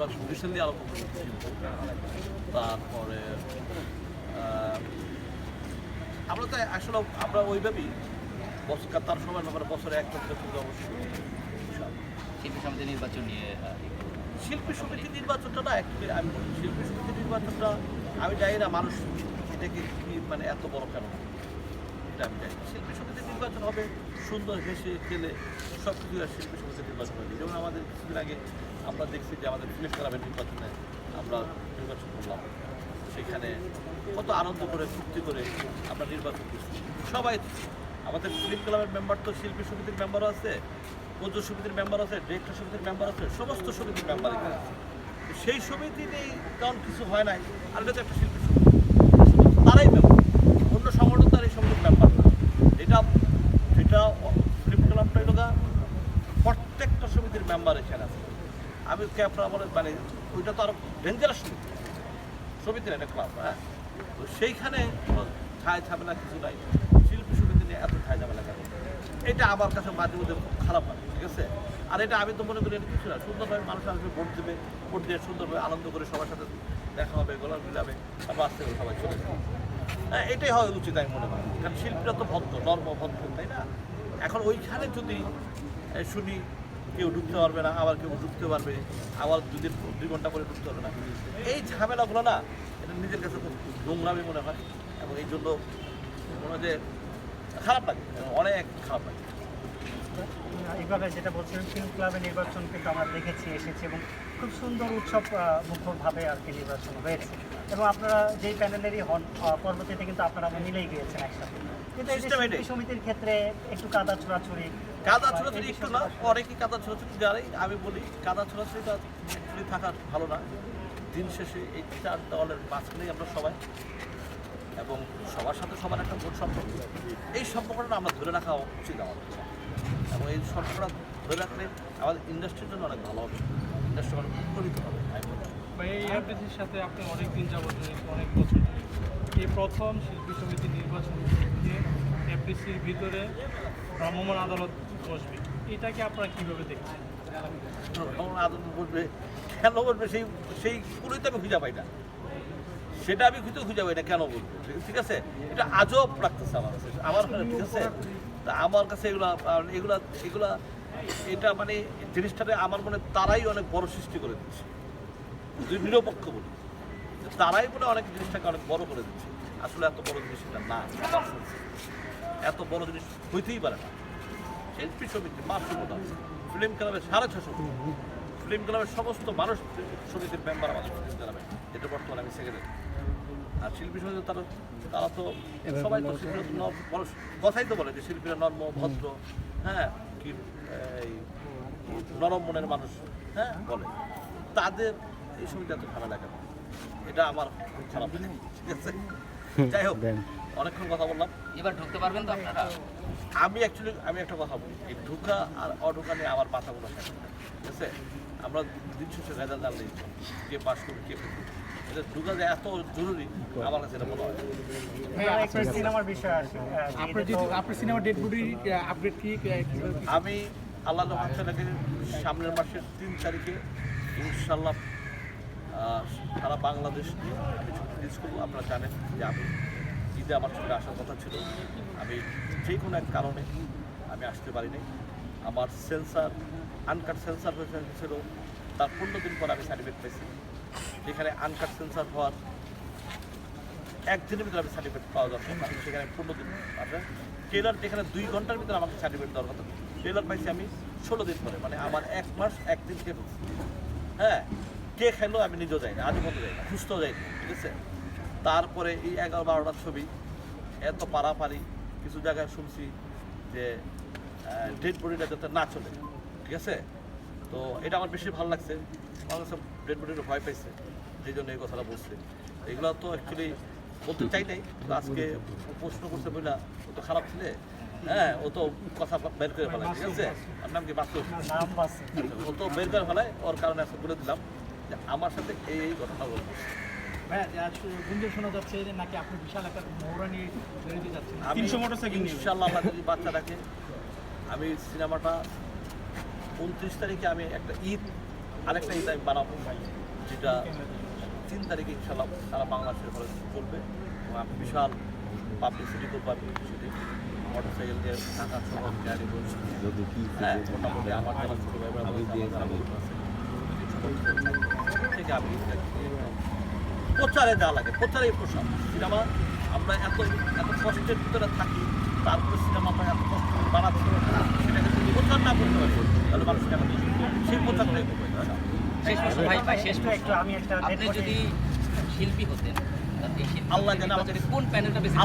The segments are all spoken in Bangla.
আমরা রিসেন্টলি আরম্ভ করি। তারপরে আমরা তো আসলে আমরা ওইভাবেই তার সময় ব্যাপারে বছরে একটা কিন্তু অবশ্যই শিল্পী সমিতি নির্বাচন নিয়ে শিল্পী সমিতি নির্বাচনটা না অ্যাকচুয়ালি আমি বলি শিল্পী সমিতি নির্বাচনটা আমি জানি না মানুষ এটাকে কি মানে এত বড় কেন এটা আমি জানি। শিল্পী সমিতির নির্বাচন হবে সুন্দর হেসে খেলে সব কিছু শিল্পী সমিতির নির্বাচন হবে। যেমন আমাদের কিছুদিন আগে আমরা দেখছি যে আমাদের ফিল্ম ক্লাবের নির্বাচনে আমরা নির্বাচন করলাম, সেখানে কত আনন্দ করে ফুর্তি করে আমরা নির্বাচন করছি সবাই। আমাদের ফিল্ম ক্লাবের মেম্বার তো শিল্পী সমিতির মেম্বারও আছে, প্রযোজক সমিতির মেম্বার আছে, ডিরেক্টর সমিতির মেম্বার আছে, সমস্ত সমিতির মেম্বার এখানে আছে। সেই সমিতি নেই কারণ কিছু হয় নাই, আর এটা তো একটা শিল্পী সমিতি, তারাই মেম্বার, অন্য সংগঠন তার এই সমিতির মেম্বার না। এটা ফিল্ম ক্লাবটা এটা প্রত্যেকটা সমিতির মেম্বার এখানে আছে। আমি ক্যাপরা বলে মানে ওইটা তো আরো ডেঞ্জারাস সমিতির একটা ক্লাব, হ্যাঁ। তো সেইখানে কোনো ঠায় ঝামেলা কিছু নাই, শিল্পী সমিতি নিয়ে এত ঠায় ঝামেলা কেন, এটা আমার কাছে মাঝে মধ্যে খুব খারাপ লাগে, ঠিক আছে। আর এটা আমি তো মনে করি এটা কিছু না, সুন্দরভাবে মানুষ আসবে, ভোট দেবে, ভোট দিয়ে সুন্দরভাবে আনন্দ করে সবার সাথে দেখা হবে, গোলাপ মিলাবে, তারপর আসতে হবে সবাই চলে যাবে। হ্যাঁ, এটাই হওয়া উচিত আমি মনে করি, কারণ শিল্পীরা তো ভদ্র, নর্ম ভদ্র, তাই না। এখন ওইখানে যদি শুনি কেউ ঢুকতে পারবে না, আবার কেউ ঢুকতে পারবে, আবার 2 ঘন্টা করে ঢুকতে পারবে না, এই ঝামেলাগুলো না এটা নিজের কাছে খুব নোংরামি মনে হয়, এবং এই জন্য মনে হয় যে খারাপ লাগে, অনেক খারাপ লাগে। এইভাবে যেটা বলছিলেন ফিল্ম ক্লাবের নির্বাচন কিন্তু আমরা দেখেছি এসেছে এবং খুব সুন্দর উৎসব মুখরভাবে আর কি নির্বাচন হয়েছে, এবং আপনারা যেই প্যানেলেরই হন পরবর্তীতে কিন্তু আপনারা মিলেই গিয়েছেন একসাথে। কিন্তু এই যে শিল্পী সমিতির ক্ষেত্রে একটু কাদা ছোড়াছুড়ি একটু না, অনেকেই কাদা ছোড়াছুড়ি জানাই। আমি বলি কাদা ছোড়াছুড়িটা অ্যাকচুয়ালি থাকা ভালো না। দিন শেষে এই 4 দলের মাঝখানেই আমরা সবাই, এবং সবার সাথে সবার একটা ভোট সম্পর্ক, এই সম্পর্কটা আমরা ধরে রাখা উচিত আমাদের, এবং এই সম্পর্কটা ধরে রাখলে আমাদের ইন্ডাস্ট্রির জন্য অনেক ভালো হবে, ইন্ডাস্ট্রি অনেক উন্নতি হবে। এই এফডিসির সাথে আপনি অনেক দিন যাবত অনেক বছর এই প্রথম শিল্পী সমিতি নির্বাচন দিয়ে এফডিসির ভিতরে ভ্রাম্যমাণ আদালত বসবে, এটাকে আপনারা কীভাবে দেখছেন? আদালত বসবে কেন বলবে, সেই পুরোই তো আমি খুঁজে পাই না, সেটা আমি খুঁজে পাই না কেন বলবো, ঠিক আছে। এটা আজব লাগতেছে আমার কাছে, ঠিক আছে। তা আমার কাছে এগুলা এটা মানে জিনিসটাতে আমার মনে তারাই অনেক বড় সৃষ্টি করে দিচ্ছে, যদি নিরপেক্ষ বলি তারাই বলে অনেক জিনিসটাকে অনেক বড় করে দিচ্ছে। আসলে এত বড় জিনিস এটা না, এত বড় জিনিস হইতেই পারে না। শিল্পী সমিতি মাত্র ফিল্ম ক্লাবের 650, ফিল্ম ক্লাবের সমস্ত মানুষ সমিতির মেম্বার আমাদের ফিল্ম ক্লাবে, এটা বর্তমানে আমি সেক্রেটারি। আর শিল্পী সমিতি তারা তো সবাই তো শিল্পীরা কথাই তো বলে যে শিল্পীরা নর্ম ভদ্র, হ্যাঁ, কি এই নরম মনের মানুষ, হ্যাঁ বলে, তাদের এই সমিতি এত ঝামেলা কেন, এটা আমার খুব খারাপ লাগে, ঠিক আছে। যাই হোক, অনেকক্ষণ কথা বললাম, এবার ঢুকতে পারবেন তো আপনারা? আমি একটা কথা বলি, এই ঢুকা আর অঢুকা নিয়ে আমার মাথা গোলা থাকে, ঠিক আছে। আমরা দিন শেষে রেজাল্ট জানলেই কে পাস করবে কে ফেল করবে, এটা ঢুকা যে এত জরুরি আমার কাছে এটা মনে হয়। সিনেমার বিষয় আসে, আপনার সিনেমার ডেড বডি আপডেট কি? আমি আল্লাহ রহমানকে সামনের মাসের 3 তারিখে ইনশাল্লাহ সারা বাংলাদেশ নিয়ে আমি রিলিজ করবো। আপনারা জানেন যে আমি ঈদে আমার সঙ্গে আসার কথা ছিল, আমি যে কোনো এক কারণে আমি আসতে পারিনি। আমার সেন্সার আনকাট সেন্সার হয়েছিল, তার 15 দিন পর আমি সার্টিফিকেট পেয়েছি। যেখানে আনকাট সেন্সার হওয়ার 1 দিনের ভিতরে আমি সার্টিফিকেট পাওয়া দরকার, সেখানে 15 দিন আছে। ট্রেলার যেখানে 2 ঘন্টার ভিতরে আমাকে সার্টিফিকেট দেওয়ার কথা, ট্রেলার পাইছি আমি 16 দিন পরে, মানে আমার 1 মাস 1 দিন কে ফেলছি। হ্যাঁ, কে খেলো আমি নিজেও যাই না, আজও মতো যাই না, সুস্থ যাই না, ঠিক আছে। তারপরে এই 11-12টার ছবি এত পারাপারি, কিছু জায়গায় শুনছি যে ডেড বডিটা যাতে না চলে, ঠিক আছে। তো এটা আমার বেশি ভালো লাগছে, আমার কাছে ডেড বডিটা ভয় পাইছে, যেই জন্য এই কথাটা বলছে। এগুলো তো অ্যাকচুয়ালি বলতে চাই নাই, কিন্তু আজকে প্রশ্ন করছে বইলা ও তো খারাপ ছিলে, হ্যাঁ, ও তো কথা বের করে ফেলায়, ঠিক আছে। আর নাম কি বাস্তব, ও তো বের করে ফেলায়, ওর কারণে আজকে বলে দিলাম যে আমার সাথে এই ঘটনা বলবো। গুঞ্জন শোনা যাচ্ছে নাকি আপনি বিশাল একটা মহড়া নিয়ে বেরোতে যাচ্ছেন? আমি ইনশাআল্লাহ আল্লাহ যদি বাচ্চা রাখে, আমি সিনেমাটা 29 তারিখে আমি একটা ঈদ আরেকটা ঈদ আমি বানাবো যেটা 3 তারিখে ইনশাল্লাহ সারা বাংলাদেশের ঘরে চলবে এবং আমি বিশাল পাবলিসিটি করবো আমি সেটি মোটরসাইকেল দিয়ে ঢাকা শহর গাড়ি বলছি হ্যাঁ মোটামুটি আমার যারা ছোটো ভাই বোনেরা রয়েছে, আমার যারা বন্ধু আছে, থেকে আমি প্রচারে যা লাগে প্রচারেই প্রসার সিনেমা আমরা এত এত কষ্টের ভিতরে থাকি তারপরে সিনেমা আমরা এত কষ্ট করে বানাচ্ছি সেটাকে যদি প্রচার না করতে পারি তাহলে মানুষ কেন সেই প্রচারটাই করবে শেষ প্রশ্ন ভাই শেষ একটু প্রশ্ন আমি একটা আপনি যদি শিল্পী হতেন তাহলে এই শিল্পী আল্লাহ জানে নির্বাচনে কোন প্যানেলটা বেশি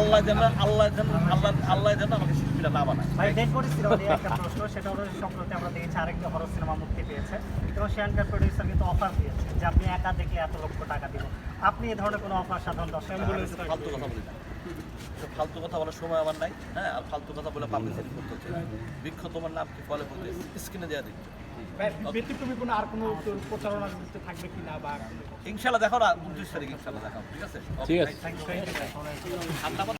আল্লাহ যেন আমাকে শিল্পীরা না বানায় ভাই ডেড বডি সিনেমা নিয়ে একটা প্রশ্ন, সেটা হলো সম্প্রতি আমরা দেখেছি আরেকটা হরর সিনেমা মুক্তি পেয়েছে এবং সেখানকার প্রডিউসার কিন্তু অফার দিয়েছে যে আপনি একা দেখলে এত লক্ষ টাকা দিব। আপনি এই ধরনের কোনো অফার সাধারণ দর্শক ফালতু কথা বলি না এসব ফালতু কথা বলার সময় আমার নাই হ্যাঁ আর ফালতু কথা বলে পাবলিসিটি করতে হচ্ছে বৃক্ষ তোমার নাম কি ফলে বলতে স্ক্রিনে দেওয়া দিচ্ছে ব্যতিক্রমী কোনো আর কোনো প্রচারণা থাকবে কিনা বা ইনশাল্লাহ দেখো না 29 তারিখ ইনশাল্লাহ দেখাবো ঠিক আছে ঠিক আছে। ঠান্ডা